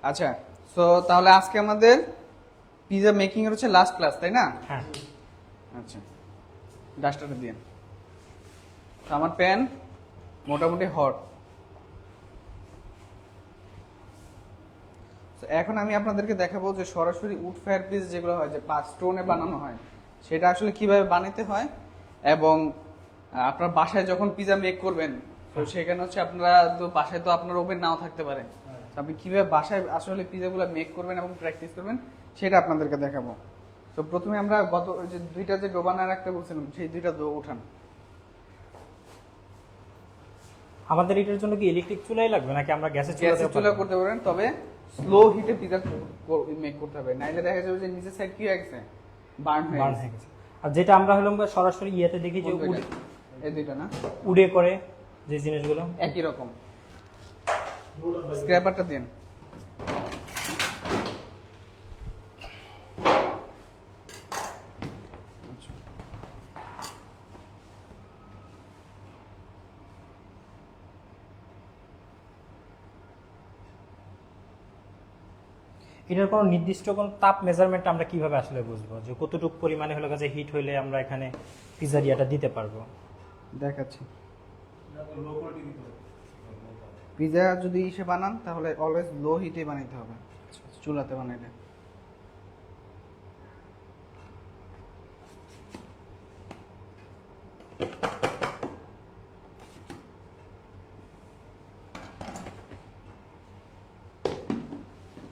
আচ্ছা, তো তাহলে আজকে আমাদের পিজা মেকিং এর হচ্ছে লাস্ট ক্লাস, তাই না? হ্যাঁ। আচ্ছা, ডাস্টারটা দিন। তো আমার প্যান মোটামুটি হট। এখন আমি আপনাদেরকে দেখাবো যে সরাসরি উড ফায়ার পিস যেগুলো হয়, যে 5 স্টোনে বানানো হয়, সেটা আসলে কিভাবে বানাতে হয়। এবং আপনার বাসায় যখন পিজা মেক করবেন, তো সেখানে হচ্ছে আপনারা তো বাসায় তো আপনার ওভেন নাও থাকতে পারে, তো আপনি কিভাবে বাসায় আসলে পিজাগুলো মেক করবেন এবং প্র্যাকটিস করবেন সেটা আপনাদেরকে দেখাবো। তো প্রথমে আমরা গত যে দুইটা যে ডো বানায় রাখতে বলছিলাম, সেই দুইটা ডো উঠান। আমাদের এটার জন্য কি ইলেকট্রিক চুলাই লাগবে নাকি আমরা গ্যাসের চুলা করতে পারেন, তবে স্লো হিটে পিজা মেক করতে হবে, নাইলে দেখা যাবে যে নিচের সাইড কি হয়ে গেছে, বার্ন হয়ে গেছে। আর যেটা আমরা হলাম সরাসরি ইয়েতে দেখি যে এই দুইটা না উড়ে করে যে জিনিসগুলো একই রকম। স্ক্র্যাপারটা দেন। এটার কোনো নির্দিষ্ট কোন তাপ মেজারমেন্ট আমরা কিভাবে আসলে বুঝবো যে কতটুকু পরিমাণে হলো কাছে হিট হইলে আমরা এখানে পিজারিয়াটা দিতে পারবো? দেখাচ্ছি। পিজা যদি ইসে বানান তাহলে অলওয়েজ লো হিটে বানাইতে হবে, চুলাতে বানাইলে।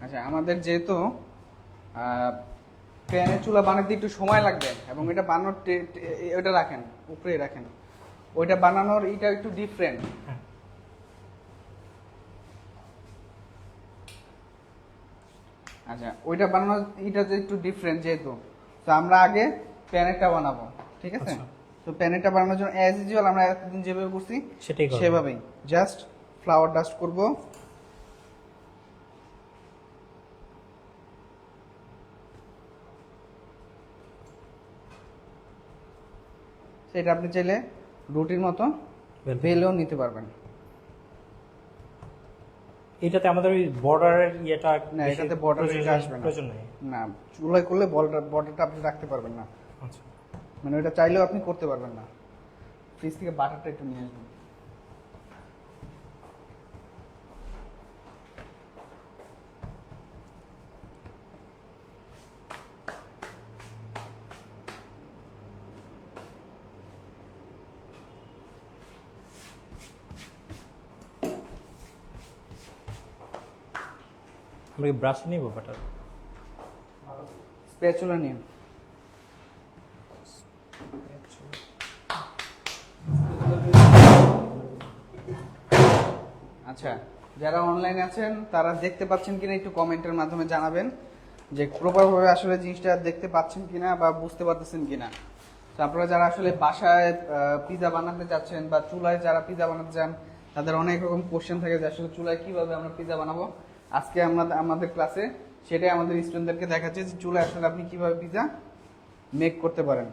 আচ্ছা, আমাদের যেহেতু প্যানে চুলা বানাতে একটু সময় লাগবে এবং এটা বানানোর ওটা রাখেন, উপরে রাখেন, ওইটা বানানোর এটা একটু ডিফারেন্ট। আচ্ছা, ওইটা বানানোর এটা যে একটু ডিফারেন্ট যেহেতু, তো আমরা আগে প্যানেরটা বানাবো, ঠিক আছে? তো প্যানেরটা বানানোর জন্য অ্যাজ ইউজুয়াল আমরা এতদিন যেভাবে করছি সেভাবেই জাস্ট ফ্লাওয়ার ডাস্ট করব। সেটা আপনি চাইলে রুটির মতো বেলেও নিতে পারবেন। এটাতে আমাদের ওই বর্ডারের ইয়েটা না, এটাতে বর্ডার আসবে না, প্রয়োজন নেই। না, চুলাই করলে বর্ডারটা আপনি রাখতে পারবেন না। আচ্ছা, মানে ওটা চাইলেও আপনি করতে পারবেন না। ফ্রিজ থেকে বাটারটা একটু নিয়ে আসবেন। আমরা কি ব্রাশ নিব বাটার? স্প্যাচুলা নিন। আচ্ছা, যারা অনলাইনে আছেন তারা দেখতে পাচ্ছেন কিনা একটু কমেন্টের মাধ্যমে জানাবেন যে প্রপারভাবে আসলে জিনিসটা দেখতে পাচ্ছেন কিনা বা বুঝতে পারতেছেন কিনা। তো আপনারা যারা আসলে বাসায় পিজা বানাতে যাচ্ছেন বা চুলায় যারা পিজা বানাতে চান, তাদের অনেক রকম কোশ্চেন থাকে যে আসলে চুলায় কিভাবে আমরা পিজা বানাবো। আজকে আমরা আমাদের ক্লাসে সেটাই আমাদের স্টুডেন্টদেরকে দেখাচ্ছি যে চুলায় আসলে আপনি কিভাবে পিজা মেক করতে পারেন।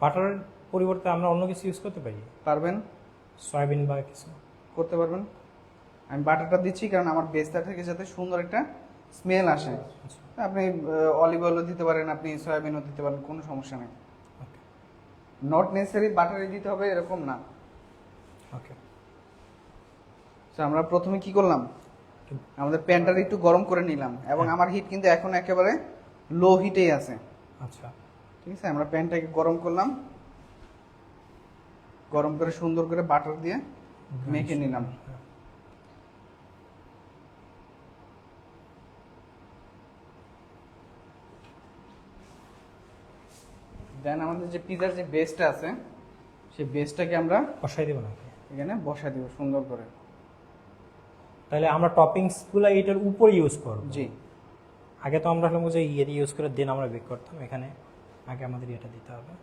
বাটারের পরিবর্তে আমরা অন্য কিছু ইউজ করতে পারি? পারবেন, সয়াবিন বা কিছু করতে পারবেন। আমি বাটারটা দিচ্ছি কারণ আমার বেসটা থেকে যাতে সুন্দর একটা স্মেল আসে। আপনি অলিভ অয়েলও দিতে পারেন, আপনি সয়াবিনও দিতে পারেন, কোনো সমস্যা নেই। নট নেসেসারি বাটারই দিতে হবে এরকম না। ওকে, তো আমরা প্রথমে কি করলাম, আমাদের প্যানটা একটু গরম করে নিলাম এবং আমার হিট কিন্তু এখন একেবারে লো হিটেই আছে। আচ্ছা, ঠিক আছে, আমরা প্যানটাকে গরম করলাম, গরম করে সুন্দর করে বাটার দিয়ে মেখে নিলাম। দেন আমাদের যে পিজার যে বেসটা আছে সেই বেসটাকে আমরা বসাই দেব নাকি এখানে বসাই দিব সুন্দর করে। তাহলে আমরা টপিংস গুলো এটার উপর ইউজ করব? জি, আগে তো আমরা হলাম যে ইয়ে ইউজ করে দেন আমরা বেক করতাম, এখানে আগে আমাদের এটা দিতে হবে।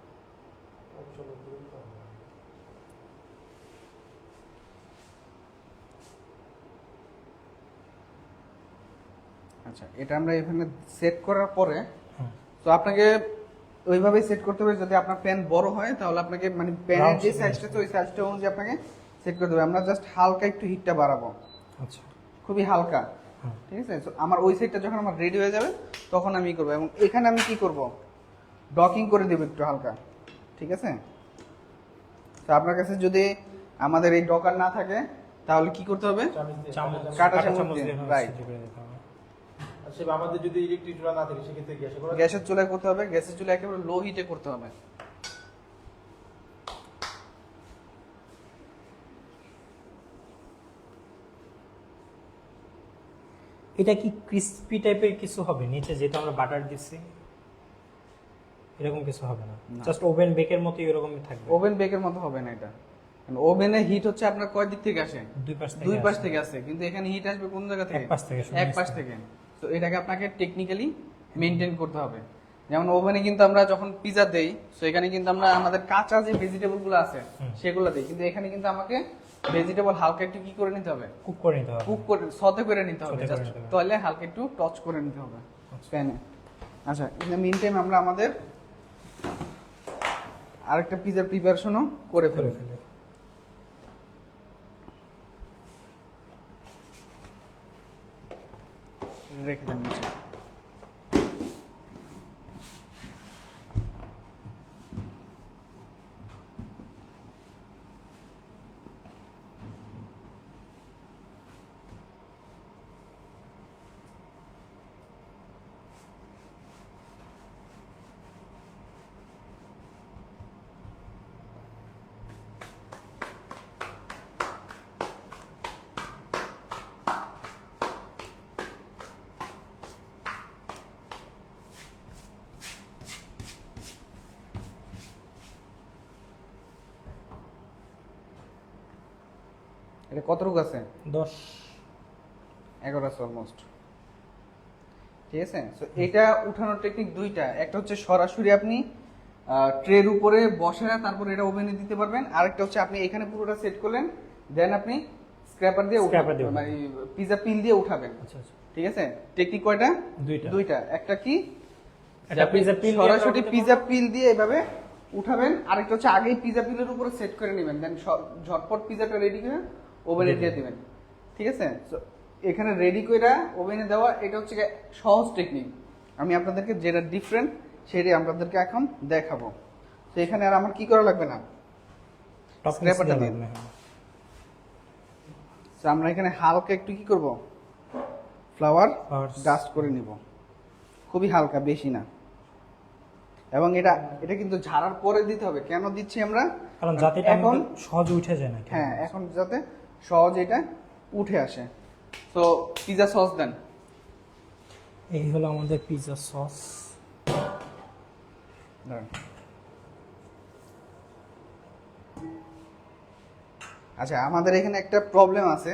আচ্ছা, এটা আমরা এখানে সেট করার পরে তো আপনাকে ওইভাবে সেট করতে হবে। যদি আপনার প্যান বড় হয় তাহলে আপনাকে মানে প্যানের Round যে shape সাইজটা আছে ওই সাইজটা অনুযায়ী আপনাকে সেট করতে হবে। আমরা জাস্ট হালকা একটু হিটটা বাড়াবো, আচ্ছা খুবই হালকা। হ্যাঁ। ঠিক আছে, তো আমার ওই সাইডটা যখন আমার রেডি হয়ে যাবে তখন আমি করবো, এবং এখানে আমি কি করব, ডকিং করে দেবো একটু হালকা। ঠিক আছে, তো আপনার কাছে যদি আমাদের এই ডকার না থাকে তাহলে কি করতে হবে, চামচ কাঁটা চামচ দিয়ে, হ্যাঁ, right. সেটা করে দিতে হবে। আচ্ছা আমাদের যদি ইলেকট্রিক চুলা না থাকে সেক্ষেত্রে গ্যাসে করা যায়? গ্যাসের চুলায় করতে হবে। গ্যাসের চুলা একেবারে লো হিটে করতে হবে। এটা কি ক্রিস্পি টাইপের কিছু হবে নিচে, যেটা আমরা বাটার দিচ্ছি এরকম কিছু হবে না, জাস্ট ওভেন বেকের মতো এরকমই থাকবে? ওভেন বেকের মতো হবে না এটা, কারণ ওভেনে হিট হচ্ছে আপনার কয় দিক থেকে আসে, দুই পাশ থেকে আসে, কিন্তু এখানে হিট আসবে কোন জায়গা থেকে, এক পাশ থেকে, শুধু এক পাশ থেকে। তো এটাকে আপনাকে টেকনিক্যালি মেনটেন করতে হবে। যেমন ওভেনে কিন্তু আমরা যখন পিজা দেই, তো এখানে কিন্তু আমরা আমাদের কাঁচা যে ভেজিটেবল গুলো আছে সেগুলো দিই, কিন্তু এখানে কিন্তু আমাকে ভেজিটেবল হালকা একটু কি করে নিতে হবে, কুক করে নিতে হবে। কুক করে সতে করে নিতে হবে, সতে করে জাস্ট নিতে হবে। তাহলে হালকা একটু টচ করে নিতে হবে প্যানে। আচ্ছা, ইন দ্য মিন টাইম আমরা আমাদের আরেকটা পিজার প্রিপারেশনও করে করে ফেলব। ফেলে। রেখে দেন নিচে। এটা কতটুকু আছে, 10 11 আছে অলমোস্ট। ঠিক আছে, তো এটা উঠানোর টেকনিক দুইটা, একটা হচ্ছে সরাসরি আপনি ট্রের উপরে বসে তারপর এটা ওভেনে দিতে পারবেন, আরেকটা হচ্ছে আপনি এখানে পুরোটা সেট করলেন, দেন আপনি স্ক্র্যাপার দিয়ে Scraper দিয়ে মানে পিজা পিল দিয়ে উঠাবেন। আচ্ছা আচ্ছা, ঠিক আছে, টেকনিক কয়টা, দুইটা। দুইটা। একটা কি, একটা পিজা পিল সরাসরি পিজা পিল দিয়ে এভাবে উঠাবেন, আরেকটা হচ্ছে আগেই পিজা পিলের উপরে সেট করে নেবেন, দেন ঝটপট পিজাটা রেডি করে ওভেনে দিয়ে দিবেন। ঠিক আছে, তো এখানে রেডি করে ওভেনে দেওয়া এটা হচ্ছে গিয়ে সহজ টেকনিক। আমি আপনাদেরকে যেটা ডিফারেন্ট সেটাই আপনাদেরকে এখন দেখাবো। তো এখানে আর আমার কি করা লাগবে না, স্ক্র্যাপারটা দিয়ে দিন। তো আমরা এখানে হালকা একটু কি করব, ফ্লাওয়ার ডাস্ট করে নিব, খুবই হালকা, বেশি না। এবং এটা এটা কিন্তু ঝাড়ার পরে দিতে হবে। কেন দিচ্ছি আমরা, কারণ যাতে এটা এখন সহজে উঠে যায় না। হ্যাঁ, এখন যাতে সহজ এটা উঠে আসে। তো পিজা সস দেন। এই হলো আমাদের পিজা সস। দাঁড়ান। আচ্ছা, আমাদের এখানে একটা প্রবলেম আছে,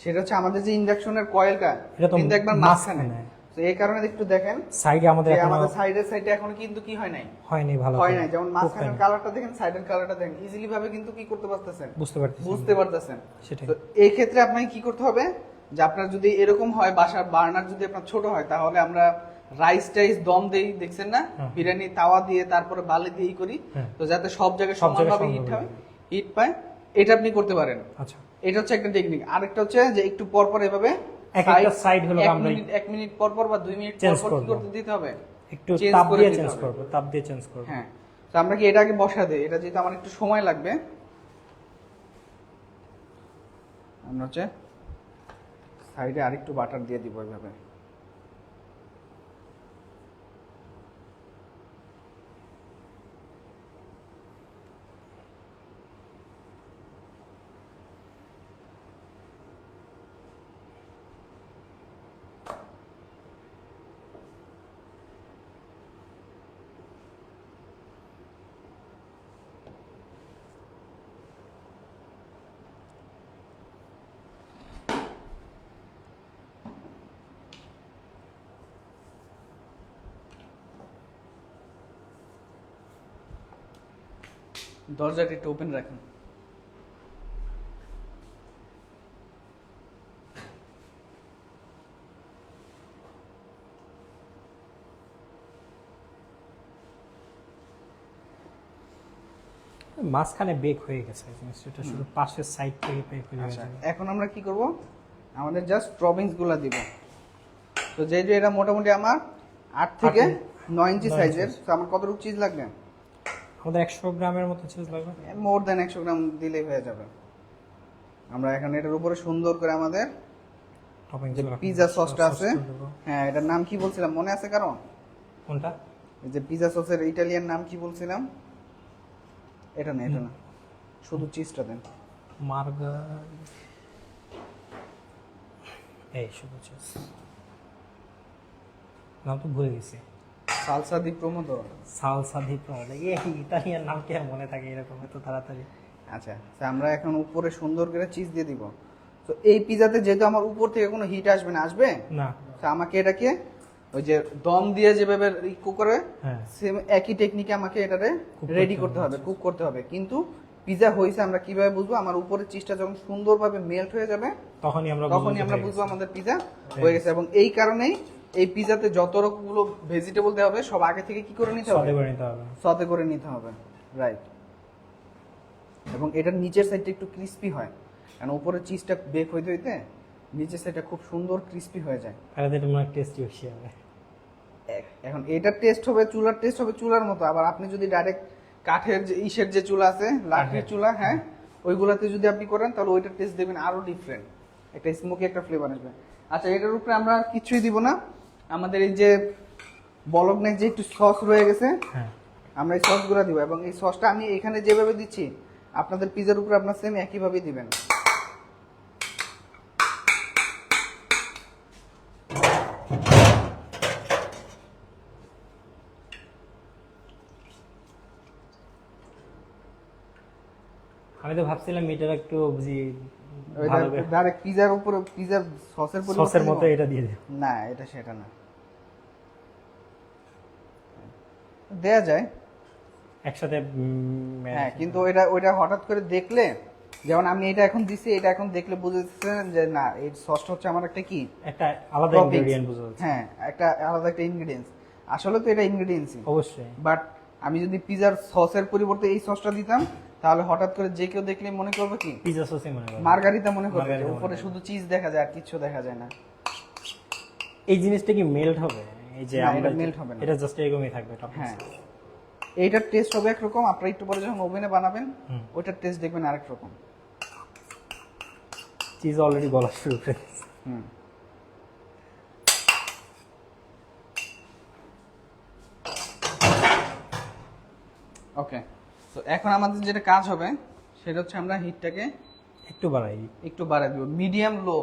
সেটা হচ্ছে আমাদের যে ইন্ডাকশনের কয়েলটা এটা তো কিন্তু একবার মাঝখানে, তো এই কারণে একটু দেখেন সাইডে আমাদের যে এখনো আমাদের সাইডের সাইডে এখন কিন্তু কি হয় নাই, হয়নি ভালো হয় করে। নাই। যেমন খুব মাঝখানের time। কালারটা দেখেন, সাইডের কালারটা দেখেন, ইজিলি ভাবে কিন্তু কি করতে পারতেছেন, বুঝতে পারতেছি। বুঝতে পারতেছেন। সেটাই। তো এই ক্ষেত্রে আপনাকে কি করতে হবে, যে আপনার যদি এরকম হয়, বাসার বার্নার যদি আপনার ছোট হয়, তাহলে আমরা রাইস টাইস দম দেই, দেখছেন না, হ্যাঁ। বিরিয়ানি তাওয়া দিয়ে তারপরে বালি দিয়ে করি, হ্যাঁ। তো যাতে সব জায়গায় সব জায়গায় সমানভাবে হিট সমানভাবে হয়, হিট পায়, এটা আপনি করতে পারেন। আচ্ছা, এটা হচ্ছে একটা টেকনিক। আরেকটা হচ্ছে যে একটু পর পর এভাবে একটা side হলো আমরা 1 মিনিট পর পর বা 2 মিনিট পর Change পর কি করবো। করতে দিতে হবে, একটু Change তাপ করে দিয়ে দিতে চেঞ্জ হবে। করব, তাপ দিয়ে চেঞ্জ করব। হ্যাঁ, তো আমরা কি এটা আগে বসা দেই, এটা যেহেতু আমার একটু সময় লাগবে, আমরা হচ্ছে সাইডে আরেকটু বাটার দিয়ে দিব এইভাবে। দরজাটা একটু ওপেন রাখেন। মাঝখানে বেক হয়ে গেছে জিনিসটা, এটা শুধু পাশের সাইড থেকে বেক হয়ে আচ্ছা গেছে। এখন আমরা কি করব, আমাদের জাস্ট টপিংস গুলা দিব। তো যেহেতু এটা মোটামুটি আমার 8 থেকে 9 ইঞ্চি 9 সাইজের, ইঞ্চি। তো আমার কতটুকু চিজ লাগবে? আমাদের 100 গ্রামের মতো চিজ লাগবে। মোর দেন 100 গ্রাম দিলেই হয়ে যাবে। আমরা এখন এটার উপরে সুন্দর করে আমাদের টপিং যে পিৎজা সসটা আছে, হ্যাঁ এটার নাম কি বলছিলাম মনে আছে কারণ? কোনটা? এই যে পিৎজা সসের ইটালিয়ান নাম কি বলছিলাম? এটা না, এটা না, শুধু চিজটা দেন। মার্গা, এই শুধু চিজ, নাম তো ভুলে গেছি। সালসা দি প্রমোদো। সালসা দি প্রমোদো, এই ইতালিয়ান নাম কি আর মনে থাকে এরকম এত তাড়াতাড়ি? আচ্ছা তো আমরা এখন উপরে সুন্দর করে চিজ দিয়ে দিব। তো এই পিৎজাতে যেহেতু আমার উপর থেকে কোনো হিট আসবে না, আসবে না। তো আমাকে এটাকে ওই যে দম দিয়ে যেভাবে কুক করে হ্যাঁ, সেম একই টেকনিকে আমাকে এটারে Cook রেডি করতে করতে হবে, হবে, কুক করতে হবে। কিন্তু পিৎজা হয়েছে আমরা কিভাবে বুঝবো? আমার উপরে চিজটা যখন সুন্দরভাবে মেল্ট হয়ে যাবে তখনই আমরা বুঝবো আমাদের পিৎজা হয়ে গেছে। এবং এই কারণেই এই পিৎজাতে যত রকমগুলো ভেজিটেবল দেওয়া হবে সব আগে থেকে কি করে নিতে হবে? সদে করে নিতে হবে। সতে করে নিতে হবে, রাইট। এবং এটার নিচের সাইডটা একটু ক্রিস্পি হয়, কারণ উপরে চিজটা বেক হইতে হইতে নিচের সাইডটা খুব সুন্দর ক্রিস্পি হয়ে যায়। তাহলে এটা মনে টেস্টি বেশি হবে। এখন এটার টেস্ট হবে চুলার টেস্ট হবে চুলার মতো। আবার আপনি যদি ডাইরেক্ট কাঠের যে ইসের যে চুলা আছে, লাঠির চুলা, হ্যাঁ ওইগুলাতে যদি আপনি করেন তাহলে ওইটার টেস্ট দেবেন আরো ডিফারেন্ট, একটা স্মোকি একটা ফ্লেভার আসবে। আচ্ছা এটার উপরে আমরা আর কিছুই দিব না, আমাদের এই যে বলগনে যে একটু সস রয়ে গেছে হ্যাঁ, আমরা এই সসগুলো দিব। এবং এই সসটা আমি এখানে যেভাবে দিচ্ছি আপনাদের পিজার উপরে আপনার সেম একইভাবে দিবেন। আমি তো ভাবছিলাম এটার একটু বুঝি ওইটা ভালো করে ডাইরেক্ট পিজার উপরে পিজার সসের সসের পরিবর্তে মতো দিব? এটা দিয়ে দেব। না এটা সেটা না, দেয়া যায় একসাথে হ্যাঁ, কিন্তু ওইটা হঠাৎ করে দেখলে, যেমন আমি এটা এখন দিছি, এটা এখন দেখলে বুঝে যাচ্ছেন যে না এই সসটা হচ্ছে আমার একটা কি একটা আলাদা toppings। ইনগ্রেডিয়েন্ট বুঝা যাচ্ছে। হ্যাঁ একটা আলাদা একটা ইনগ্রেডিয়েন্টস, আসলে তো এটা ইনগ্রেডিয়েন্টসই। অবশ্যই। বাট আমি যদি পিজার সসের পরিবর্তে এই সসটা দিতাম তাহলে হঠাৎ করে যে কেউ দেখলে মনে করবে কি পিৎজা সসই মনে করো। মার্গারিতা মনে করবে, মার্গারিতা মনে উপরে করবে। শুধু চিজ দেখা যায় আর কিচ্ছু দেখা যায় না। এই জিনিসটা কি মেল্ট হবে? এই যে না, আমরা এটা melt হবে না। এটা জাস্ট এরকমই থাকবে টপিংস। হ্যাঁ এইটার টেস্ট হবে একরকম, আপনারা একটু পরে যখন ওভেনে বানাবেন হুম। ওইটার টেস্ট দেখবেন আরেক রকম। চিজ অলরেডি গলা শুরু করে দিয়েছে। হুম ওকে, তো এখন আমাদের যেটা কাজ হবে সেটা হচ্ছে আমরা হিটটাকে একটু বাড়াই। একটু বাড়াই দিব, মিডিয়াম লো।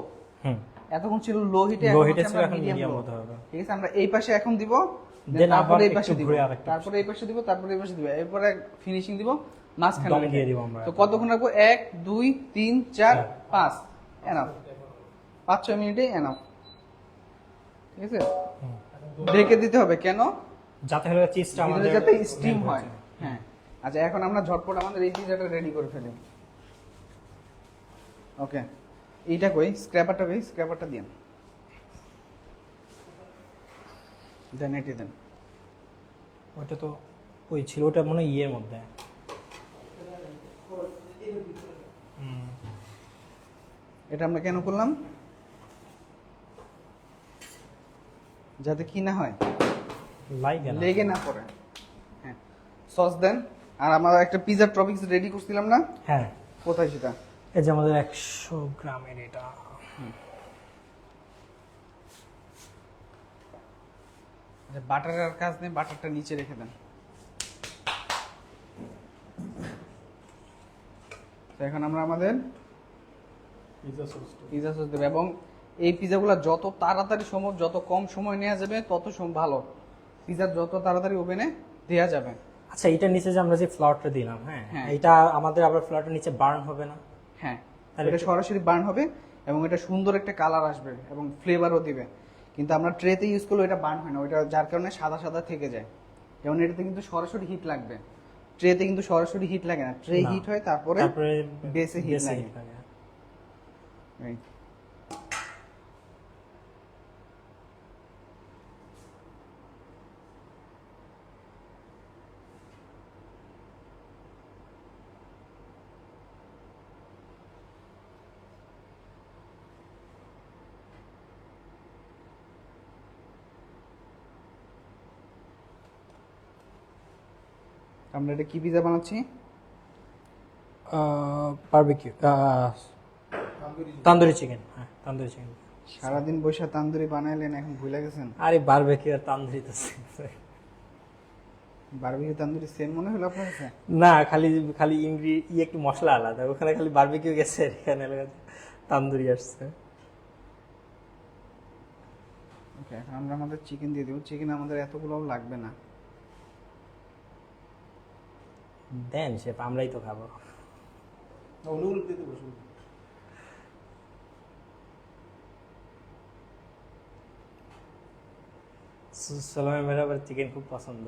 হুম, এতক্ষণ ছিল লো হিটে, লো হিটে ছিল, এখন মিডিয়াম হতে হবে। ঠিক আছে, আমরা এই পাশে এখন দিব, Then তারপরে আবার এই পাশে একটু দিব, ঘুরে আরেকটা তারপরে এই পাশে দিব, তারপরে এই পাশে দিব, এরপরে ফিনিশিং দিব মাঝখানে দম রেখে। দিয়ে দিব আমরা। তো কতক্ষণ রাখবো? 1 2 3 4 5 এনাফ, 5-6 মিনিটে এনাফ। ঠিক আছে, হুম। ঢেকে দিতে হবে কেন? যাতে হলো চিজটা ভিতরে আমাদের যাতে স্টিম melt হয়। হয়ে যায়। হ্যাঁ আচ্ছা এখন আমরা ঝটপট আমাদের এই পিজাটা রেডি করে ফেলি। ওকে এইটা কই, স্ক্র্যাপারটা কই, স্ক্র্যাপারটা দিন, দেন এটি দেন। ওটা তো ওই ছিল, ওটা মনে হয় ইয়ের মধ্যে। হুম, এটা আমরা কেন করলাম? যাতে কি না হয়, লাগে না। লেগে না পড়ে। হ্যাঁ সস দেন। আর আমরা একটা পিজার টপিংস রেডি করছিলাম না, হ্যাঁ, কোথায় সেটা? এই যে আমাদের 100 গ্রামের এটা। বাটারের কাজ নেই, বাটারটা নিচে রেখে দেন। তো এখন আমরা আমাদের পিৎজা সস পিজা সস দেবো। এবং এই পিজাগুলো যত তাড়াতাড়ি সম্ভব, যত কম সময় নেওয়া যাবে তত ভালো। পিজা যত তাড়াতাড়ি ওভেনে দেওয়া যাবে। আচ্ছা, এটার নিচে যে আমরা যে ফ্লাওয়ারটা দিলাম, হ্যাঁ, হ্যাঁ। এটা আমাদের আবার ফ্লাওয়ারটা নিচে বার্ন হবে না? হ্যাঁ তাহলে এটা সরাসরি বার্ন হবে এবং এটা সুন্দর একটা কালার আসবে এবং ফ্লেভারও দিবে। কিন্তু আমরা ট্রেতে ইউজ করলে এটা বার্ন হয় না, ওইটা যার কারণে সাদা সাদা থেকে যায়। যেমন এটাতে কিন্তু সরাসরি হিট লাগবে, ট্রেতে কিন্তু সরাসরি হিট লাগে না, ট্রে না। হিট হয় তারপরে তারপরে বেসে হিট বেসে লাগে। হিট লাগে। Right. আমরা এটা কি পিজা বানাচ্ছি? বারবিকিউ তান্দুরি চিকেন, হ্যাঁ তান্দুরি চিকেন। সারাদিন বৈশা তান্দুরি বানাইলেন, এখন ভুলে গেছেন? আরে বারবিকিউ আর তান্দুরি তো same। বারবিকিউ তান্দুরি সেম মনে হলো আপনার কাছে? না, খালি খালি একটু মশলা আলাদা, ওখানে খালি বারবিকিউ গেছে, এখানে তান্দুরি আসছে। ওকে, এখন আমরা আমাদের চিকেন দিয়ে দেবো। চিকেন আমাদের এতগুলো লাগবে না। দেন শেফ, আমরাই তো খাবো। অনুগুলো দিতে বসুন। সালামের মেয়ের আবার চিকেন খুব পছন্দ,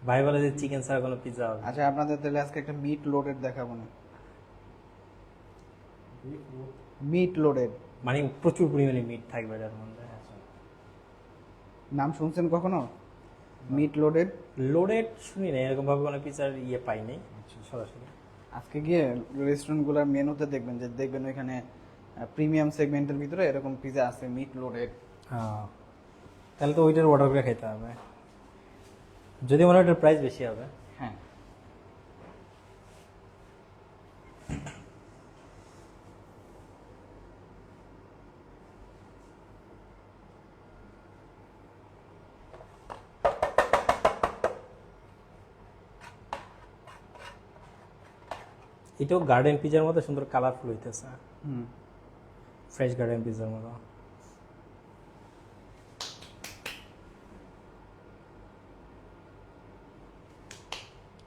ভাই বলে যে চিকেন ছাড়া কোনো পিৎজা হবে না। আচ্ছা, আপনাদের তাহলে আজকে একটা মিট লোডেড দেখাবো না? মিট লোডেড মানে প্রচুর পরিমাণে মিট থাকবে এটার মধ্যে। নাম শুনছেন কখনো? Meet loaded? লোডেড শুনি না, এরকম ভাবে কোনো পিৎজার পাই নাই সরাসরি। আজকে গিয়ে রেস্টুরেন্টগুলোর মেনুতে দেখবেন, যে দেখবেন ওইখানে প্রিমিয়াম সেগমেন্টের ভিতরে এরকম পিৎজা আছে মিট লোডেড। হ্যাঁ, তাহলে তো ওইটার অর্ডার করে খেতে হবে, যদি মনে হয় ওটার প্রাইস বেশি হবে। হ্যাঁ, এটাও গার্ডেন পিৎজার মতো সুন্দর কালারফুল হইতেছে, হুম। ফ্রেশ গার্ডেন পিৎজার মতো।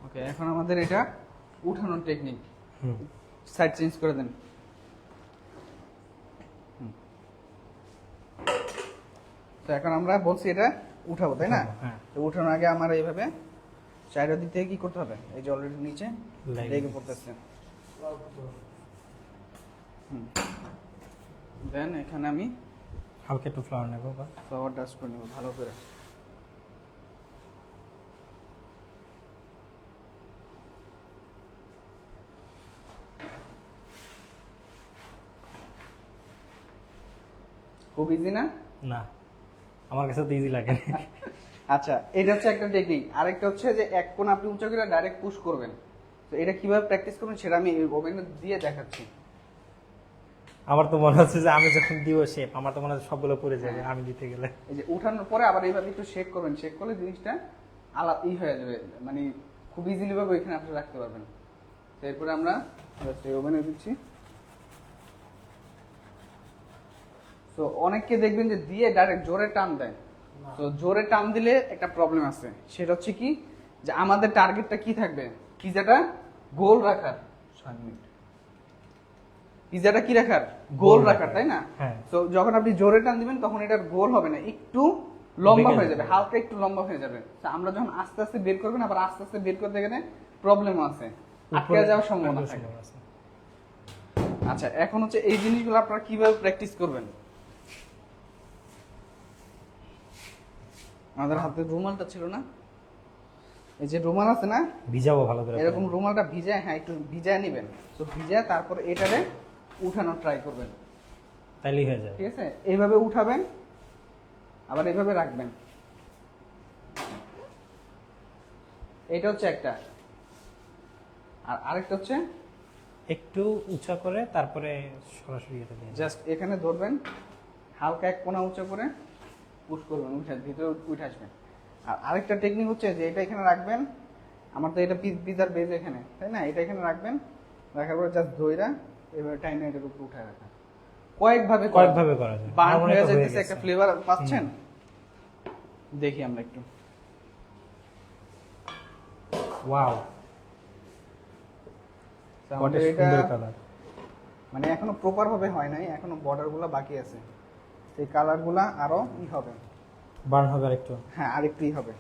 ওকে, এখন আমাদের এটা উঠানোর টেকনিক। হুম, সাইড চেঞ্জ করে দেন। তো এখন আমরা বলছি এটা উঠাবো, তাই না? হ্যাঁ। তো উঠানোর আগে আমার এইভাবে চারিদিক দিক থেকে কি করতে হবে? এই যে অলরেডি নিচে লাগিয়ে লেগে পড়তেছে। দেন এখানে আমি হালকা একটু ফ্লাওয়ার নেবো বা ফ্লাওয়ার ডাস্ট করে নেবো ভালো করে। খুব ইজি না? না, আমার কাছে তো ইজি লাগে না। আচ্ছা, এটা হচ্ছে একটা টেকনিক। আরেকটা হচ্ছে যে এক কোণ আপনি উঁচু করে ডাইরেক্ট পুশ করবেন। তো এটা কিভাবে প্র্যাকটিস করবেন সেটা আমি ওভেনে দিয়ে দেখাচ্ছি। আমার তো মনে হচ্ছে যে আমি যখন দিব শেপ, আমার তো মনে হচ্ছে সবগুলো পড়ে যাবে আমি দিতে গেলে। এই যে উঠানোর পরে আবার এইভাবে একটু শেক করবেন, শেক করলে জিনিসটা আলাদা হয়ে যাবে, মানে খুব ইজিলি ভাবে ওইখানে আপনি রাখতে পারবেন। তো এরপরে আমরা ওভেনে দিচ্ছি। তো অনেককে দেখবেন যে দিয়ে ডাইরেক্ট জোরে টান দেয়। তো জোরে টান দিলে একটা প্রবলেম আছে, সেটা হচ্ছে কি যে আমাদের টার্গেটটা কি থাকবে? পিজাটা গোল রাখার। পিজাটা কি রাখার? গোল রাখার, তাই না? হ্যাঁ। তো যখন আপনি জোরে টান দিবেন তখন এটা গোল হবে না, একটু লম্বা বেঁকে হয়ে যাবে। যাবে, হালকা একটু লম্বা হয়ে যাবে। তো আমরা যখন আস্তে আস্তে বের করবেন, আবার আস্তে আস্তে বের করতে গেলে প্রবলেম আছে, আটকে যাওয়ার সম্ভাবনা থাকে। আছে। আচ্ছা, এখন হচ্ছে এই জিনিসগুলো আপনারা কিভাবে প্র্যাকটিস করবেন? আমাদের হাতে রুমালটা ছিল না, এই যে রুমাল আছে না, ভিজাবো ভালো করে। এরকম রুমালটা ভিজায়, হ্যাঁ একটু ভিজায় নেবেন। তো ভিজায় তারপর এটারে উঠানোর ট্রাই করবেন, তাইলেই হয়ে যাবে। ঠিক আছে? এইভাবে উঠাবেন, আবার এইভাবে রাখবেন। এটা হচ্ছে একটা, আর আরেকটা হচ্ছে একটু উঁচা করে তারপরে সরাসরি এটা দিয়ে জাস্ট এখানে ধরবেন, হালকা এক কোণা উঁচু করে পুশ করবেন, ভিতরে উঠে আসবেন। আর আরেকটা টেকনিক হচ্ছে যে এটা এখানে রাখবেন, আমার তো এটা পিজার বেজ এখানে, তাই না? এটা এখানে রাখবেন, রাখার পরে জাস্ট ধইরা এভাবে টাইনা এটার উপর উঠায় রাখা। কয়েকভাবে কয়েকভাবে করা যায়। বার্ন আমার মনে হয়ে হয় তো হয়ে যাইতেছে, একটা গেছে। ফ্লেভার পাচ্ছেন? দেখি আমরা একটু। ওয়াও, তো আমাদের কত এটা সুন্দর কালার। মানে এখনো প্রপার ভাবে হয় নাই, এখনো বর্ডার গুলা বাকি আছে। এই কালার গুলা আরো হবে, বার্ন হবে আরেকটু। হ্যাঁ আরেকটুই হবে,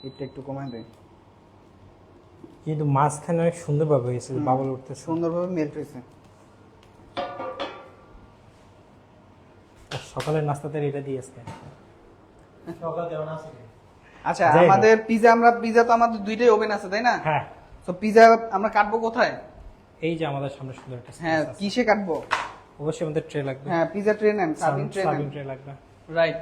এটা একটু কমায় দেয়। কিন্তু মাঝখানে অনেক সুন্দরভাবে হয়েছে, বাবল উঠতেছে। সুন্দরভাবে মেল্ট হয়েছে। আর সকালের নাস্তাতে এটা দিয়ে আজকে। সকাল যেমন আছে কি? আচ্ছা, যাই হোক। আমাদের পিজা তো আমাদের দুইটাই ওভেন আছে, তাই না? হ্যাঁ, তো পিজা আমরা কাটবো কোথায়? এই যে আমাদের সামনে সুন্দর একটা হ্যাঁ, space আছে। কিসে কাটবো? অবশ্যই আমাদের ট্রে লাগবে। হ্যাঁ, পিজা ট্রে নেন, সার্ভিং ট্রে সার্ভিং নেন। ট্রে লাগবে। রাইট।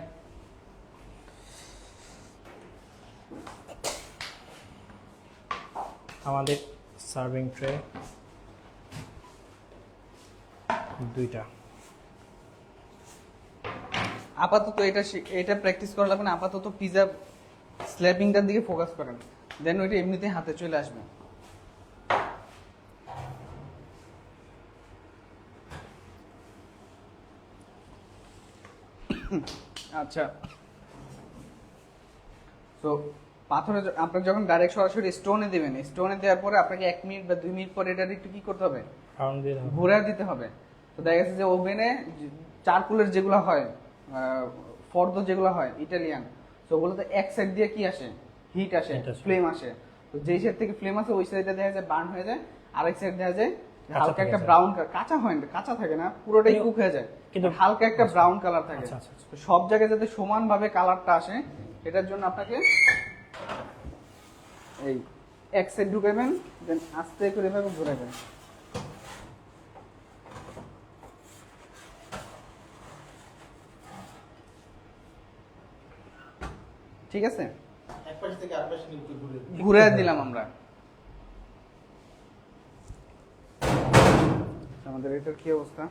আমাদের সার্ভিং ট্রে দুইটা। আপাতত এটা প্র্যাকটিস করা লাগবে না, আপাতত পিজা স্ল্যাপিংটার দিকে ফোকাস করেন, দেন ওইটা এমনিতেই হাতে চলে আসবে। আচ্ছা, তো পাথরে আপনার যখন ডাইরেক্ট সরাসরি স্টোনে দিবেন, স্টোনে দেওয়ার পরে আপনাকে 1 মিনিট বা 2 মিনিট পরে এটা একটু কি করতে হবে, রাউন্ড দিয়ে দাও। ঘুরে দিতে হবে। তো দেখা গেছে যে ওভেনে চারকুলের যেগুলো হয়, ফর্দ যেগুলো হয় ইটালিয়ান, তো ওগুলোতে এক সাইড দিয়ে কি আসে, হিট আসে, Heat আসে। ফ্লেম আসে। তো যেই সাইড থেকে ফ্লেম আসে ওই সাইডে দেখা যায় বার্ন হয়ে যায়, আরেক সাইড দেখা যায় কাঁচা হালকা থেকে একটা যায়। ব্রাউন, কাঁচা হয় না, কাঁচা থাকে না, পুরোটাই কিন্তু- কুক হয়ে যায়, কিন্তু- কিন্তু হালকা একটা ব্রাউন কালার থাকে। আচ্ছা, আচ্ছা, আচ্ছা। তো সব জায়গায় যাতে সমানভাবে কালারটা আসে, এটার জন্য আপনাকে এই এক সাইড ঢুকাবেন, দেন আস্তে করে এভাবে ঘুরাবেন। ঠিক আছে, এক পাশ থেকে আরেক পাশে নিয়ে ঘুরে ঘুরে দিলাম আমরা। আমাদের এটার কি অবস্থা?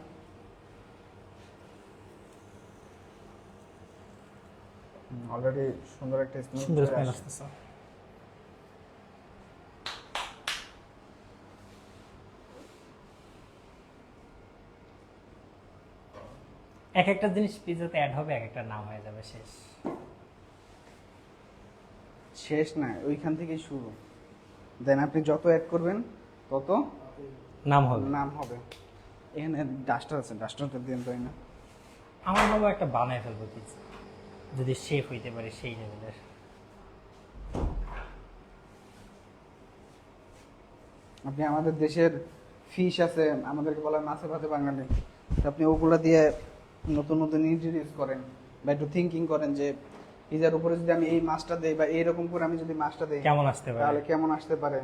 অলরেডি সুন্দর একটা সুন্দর স্মেল আসতেছে। এক একটা জিনিস পিজাতে অ্যাড হবে, এক একটা নাম হয়ে যাবে, শেষ। শেষ না, ওইখান থেকেই শুরু। দেন আপনি যত অ্যাড করবেন তত নাম হবে। নাম হবে। এখানে ডাস্টার আছে, ডাস্টারটা দিয়ে তাই না? আমার নামও একটা বানায় ফেলবো পিজা, যদি শেফ হইতে পারে সেই লেভেলের। আপনি আমাদের দেশের ফিশ আছে, আমাদেরকে বলা হয় মাছে ভাতে বাঙালি, তো আপনি ওগুলা দিয়ে নতুন নতুন ইন্ট্রোডিউস করেন বা একটু থিঙ্কিং করেন যে পিজার উপরে যদি আমি এই মাছটা দেই বা এইরকম করে আমি যদি মাছটা দেই কেমন আসতে পারে? তাহলে কেমন আসতে পারে।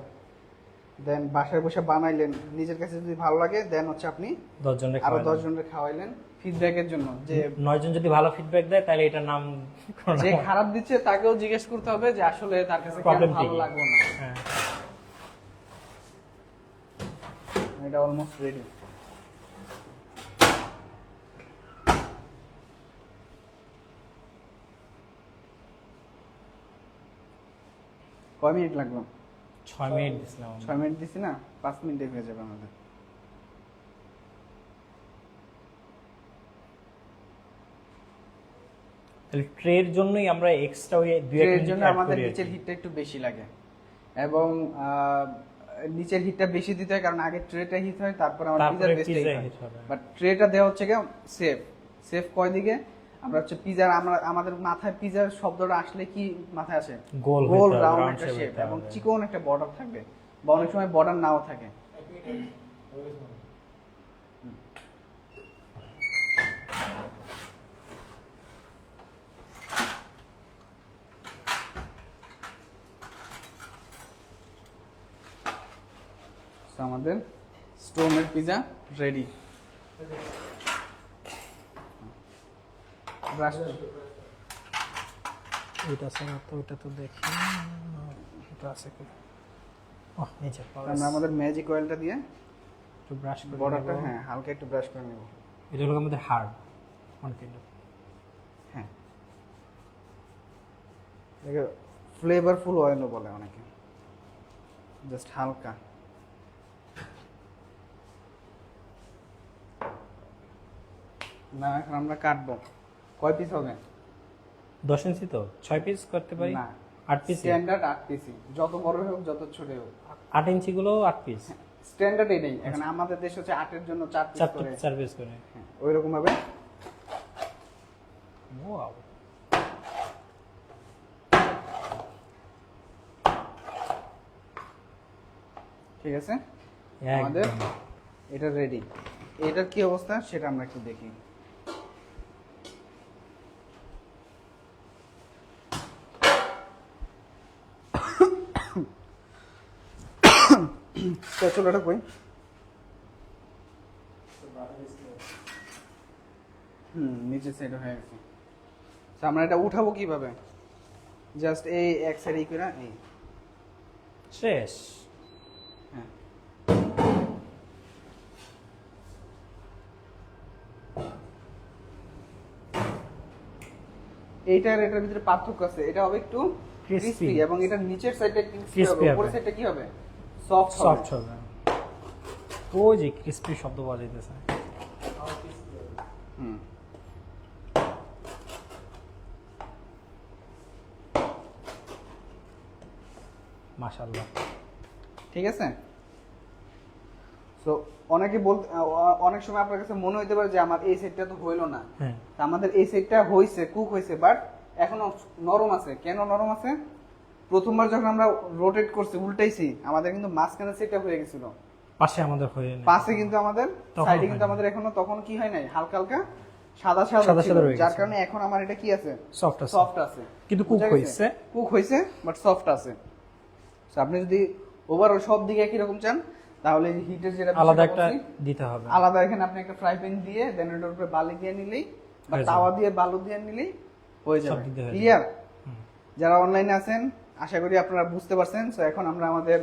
দেন বাসায় বসে বানাইলেন, নিজের কাছে যদি ভালো লাগে দেন হচ্ছে আপনি 10 জনের আরো খাওয়াইলাম। 10 জনের খাওয়াইলেন ফিডব্যাকের জন্য। যে 9 জন যদি ভালো ফিডব্যাক দেয় তাহলে এটার নাম যে খারাপ দিচ্ছে তাকেও জিজ্ঞেস করতে হবে যে আসলে তার কাছে কেন Problem কি ভালো কি? লাগলো না। হ্যাঁ। এটা অলমোস্ট রেডি। কয় মিনিট লাগলো? 6 মিনিট দিছিলাম। 6 মিনিট দিছি না, 5 মিনিটে হয়ে যাবে আমাদের। তাহলে ট্রের জন্যই আমরা এক্সট্রা ওই 2-1 এর মিনিট জন্য add আমাদের করি আর নিচের কি। হিটটা একটু বেশি লাগে, এবং নিচের হিটটা বেশি দিতে হয় কারণ আগে ট্রেটা হিট হয়, তারপর আমার পিজার তারপরে বেসটা পিজা হিট হিট হয়। হবে। বাট ট্রেটা দেওয়া হচ্ছে কি সেফ, সেফ কয় দিকে? আমরা হচ্ছে পিজার, আমরা আমাদের মাথায় পিজার শব্দটা আসলে কি মাথায় আসে? গোল গোল হইতে হবে, রাউন্ড round একটা shape শেপ হইতে এবং হবে। চিকন একটা বর্ডার থাকবে, বা অনেক সময় বর্ডার নাও থাকে। এক মিনিট হয়ে গেছে। So, আমাদের স্টোনের পিজা রেডি। ব্রাশ ওইটা আছে না তো, ওইটা তো দেখি। ওটা আছে কি? ওহ, নিচে পাওয়া আমরা আমাদের ম্যাজিক অয়েলটা দিয়ে একটু ব্রাশ করে বর্ডারটা, নেব। হ্যাঁ হালকা একটু ব্রাশ করে নেব। এটা হলো আমাদের হার্ড অন কাইন্ড অফ। হ্যাঁ, এটাকে ফ্লেভারফুল অয়েলও বলে অনেকে, জাস্ট হালকা। না এখন আমরা কাটবো, কয় পিস হবে? 10 ইঞ্চি তো 6 পিস করতে পারি। না, 8 পিস। স্ট্যান্ডার্ড 8 পিসই, যত বড় হোক যত ছোট হোক 8 ইঞ্চি গুলো 8 পিস। স্ট্যান্ডার্ড এটাই। এখন আমাদের দেশ হচ্ছে 8-এর জন্য 4 পিস 4 করে, পিস 4 পিস করে। হ্যাঁ ওই রকম ভাবে। ওয়াও। ঠিক আছে, আমাদের একদম। এটা রেডি। এটার কি অবস্থা সেটা আমরা একটু দেখি। চুলাটা কই? নিচে সাইড হয়ে গেছে। তো আমরা এটা উঠাবো কিভাবে? জাস্ট এই এক সাইড এই করে এই শেষ। এইটার এটার ভিতরে পার্থক্য আছে, এটা হবে একটু Crispy। ক্রিস্পি এবং এটার নিচের সাইডটা ক্রিস্পি Crispy হবে, হবে। উপরের সাইডটা কি হবে সফট সফট হবে। ওই যে ক্রিস্পি শব্দ পাওয়া যাইতেছে। হুম। মাশাআল্লাহ। ঠিক আছে। সো অনেকে বলতে অনেক সময় আপনার কাছে মনে হইতে পারে যে আমার এই সেটটা তো হইলো না। হ্যাঁ তা আমাদের এই সেটটা হইছে, কুক হইছে, বাট এখনো নরম আছে। কেন নরম আছে? প্রথমবার যখন আমরা রোটেট করছি, উল্টাইছি, আমাদের কিন্তু মাঝখানে সেটটা হয়ে গেছিল। পাশে আমাদের হয়ে নেই। পাশে কিন্তু আমাদের তখন সাইডে হয় কিন্তু নাই। আমাদের এখনো তখন কি হয় নাই, হালকা হালকা সাদা সাদা সাদা ছিল, সাদা রয়ে যার গেছে। কারণে এখন আমার এটা কি আছে, সফট আছে। সফট আছে। কিন্তু কুক হইছে। কুক হইছে বাট সফট আছে। So, আপনি যদি ওভারঅল সব দিকে একই রকম চান তাহলে হিটের যেটা আলাদা বিষয়টা একটা বলছি, দিতে হবে। আলাদা এখানে আপনি একটা ফ্রাই প্যান দিয়ে দেন এটার উপরে বালি দিয়ে নিলেই বা হয়ে যাবে। তাওয়া দিয়ে বালু দিয়ে নিলেই হয়ে সব যাবে। দিক দিয়ে হয়ে ক্লিয়ার? হুম। যারা অনলাইনে আছেন আশা করি আপনারা বুঝতে পারছেন। সো এখন আমরা আমাদের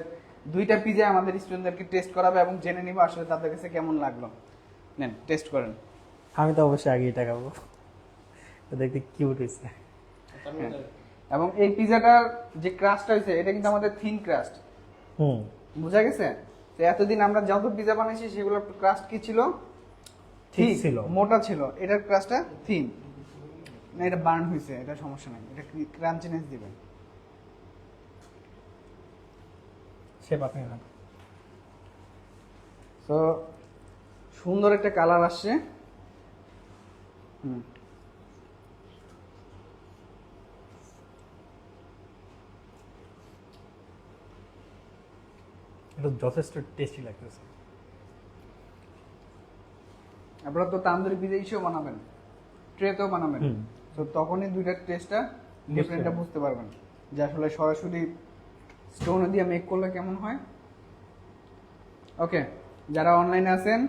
দুইটা পিজা আমাদের স্টুডেন্টদেরকে টেস্ট করাবো এবং জেনে নিব আসলে তাদের কাছে কেমন লাগলো। নেন টেস্ট করেন। আমি তো অবশ্যই আগে এটা খাবো, এটা দেখতে কিউট হয়েছে। হ্যাঁ। এবং এই পিজাটার যে ক্রাস্ট হয়েছে এটা কিন্তু আমাদের থিন ক্রাস্ট, হুম। বুঝা গেছে? তো এতদিন আমরা যত পিজা বানাইছি সেগুলোর ক্রাস্ট কি ছিল? ঠিক Thick, ছিল। মোটা ছিল। এটার ক্রাস্টটা থিন। না এটা বার্ন হয়েছে, এটা সমস্যা নাই, এটা ক্রাঞ্চিনেস দিবেন। সে আপনি না। তো সুন্দর একটা কালার আসছে। হুম। এটা যথেষ্ট টেস্টি লাগতেছে। আপনারা তো তান্দুরি পিজা হিসেবে বানাবেন, ট্রেতেও বানাবেন, হুম। তো তখনই দুইটার টেস্টটা ডিফারেন্টটা পারবেন। বুঝতে পারবেন যে আসলে সরাসরি স্টোন দিয়ে মেক করলে কেমন হয়। ওকে, যারা অনলাইনে আছেন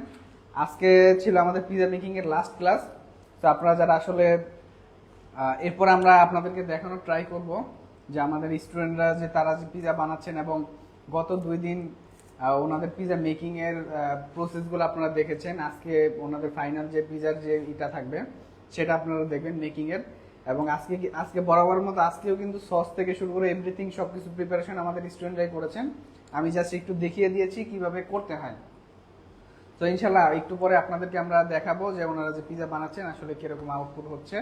আজকে ছিল আমাদের পিজা মেকিং এর লাস্ট ক্লাস। তো আপনারা যারা আসলে এরপর আমরা আপনাদেরকে দেখানোর ট্রাই করব যে আমাদের স্টুডেন্টরা যে তারা যে পিজা বানাচ্ছেন এবং গত 2 দিন ওনাদের পিজা মেকিং এর প্রসেসগুলো আপনারা দেখেছেন। আজকে ওনাদের ফাইনাল যে পিজার যে ইটা থাকবে সেটা আপনারা দেখবেন মেকিং এর। এবং আজকে বরাবর মতো আজকেও কিন্তু সস থেকে শুরু করে এভরিথিং সবকিছু প্রিপারেশন আমাদের স্টুডেন্টরাই করেছেন। আমি জাস্ট একটু দেখিয়ে দিয়েছি কিভাবে করতে হয়। তো ইনশাল্লাহ একটু পরে আপনাদেরকে আমরা দেখাবো যে ওনারা যে পিজা বানাচ্ছেন আসলে কিরকম আউটপুট হচ্ছে।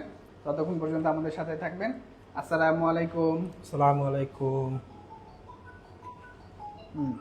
ততক্ষণ পর্যন্ত আমাদের সাথে থাকবেন। আসসালামু আলাইকুম। আসসালামু আলাইকুম। হুম।